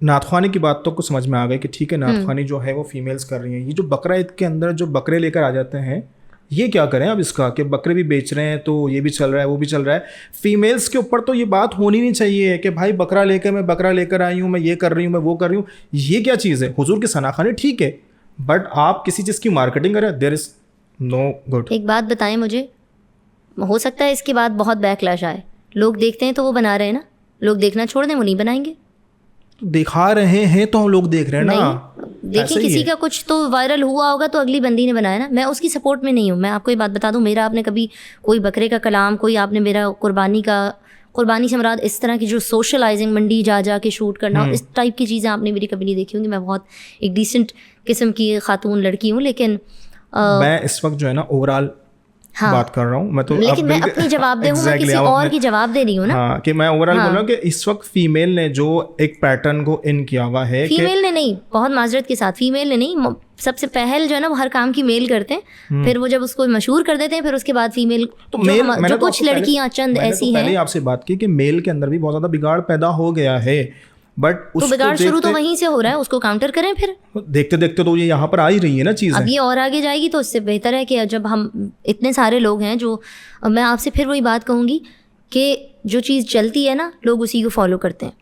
नाथख्वानी की बात तो कुछ समझ में आ गई कि ठीक है नाथख्वानी जो है वो फीमेल्स कर रही हैं। ये जो बकरा ईद के अंदर जो बकरे लेकर आ जाते हैं, ये क्या करें अब इसका, कि बकरे भी बेच रहे हैं तो ये भी चल रहा है वो भी चल रहा है। फीमेल्स के ऊपर तो ये बात होनी नहीं चाहिए कि भाई बकरा लेकर आई हूँ, मैं ये कर रही हूँ, मैं वो कर रही हूँ। ये क्या चीज़ है? हुजूर की सनाखानी ठीक है, बट आप किसी चीज़ की मार्केटिंग करें, देयर इज़ नो गुड। एक बात बताएं मुझे, हो सकता है इसके बाद बहुत बैकलैश आए। लोग देखते हैं तो वो बना रहे हैं ना, लोग देखना छोड़ दें वो नहीं बनाएंगे। तो दिखा रहे हैं तो हम लोग देख रहे हैं ना। देखिए ऐसा ही किसी है। का कुछ तो वायरल हुआ होगा तो अगली बंदी ने बनाया ना। मैं उसकी सपोर्ट में नहीं हूँ। मैं आपको ये बात बता दूँ, मेरा आपने कभी कोई बकरे का कलाम, कोई आपने मेरा कुर्बानी से मुराद इस तरह की जो सोशलाइजिंग, मंडी जा के शूट करना, इस टाइप की चीज़ें आपने मेरी कभी नहीं देखी होंगी। मैं बहुत एक डिसेंट किस्म की खातून लड़की हूँ, लेकिन मैं इस वक्त जो है ना ओवरऑल बात कर रहा हूँ। मैं तो लेकिन मैं अपनी जवाबदेह हूँ, मैं किसी और की जवाब दे रही हूँ ना। हाँ, कि मैं ओवरऑल बोल रहा हूँ कि इस वक्त फीमेल ने जो एक पैटर्न को इन किया हुआ है, फीमेल ने नहीं, बहुत माजरत के साथ, फीमेल ने नहीं, सबसे पहल जो है ना वो हर काम की मेल करते हैं, फिर वो जब उसको मशहूर कर देते हैं, फिर उसके बाद फीमेल तो मेल जो कुछ लड़कियां चंद ऐसी हैं। पहले आपसे बात की कि मेल के अंदर भी बहुत ज्यादा बिगाड़ पैदा हो गया है, बट तो बिगाड़ शुरू तो वहीं से हो रहा है, उसको काउंटर करें। फिर देखते देखते तो ये यहाँ पर आ ही रही है ना चीज़। अब ये और आगे जाएगी तो इससे बेहतर है कि जब हम इतने सारे लोग हैं जो, मैं आपसे फिर वही बात कहूँगी कि जो चीज़ चलती है ना लोग उसी को फॉलो करते हैं।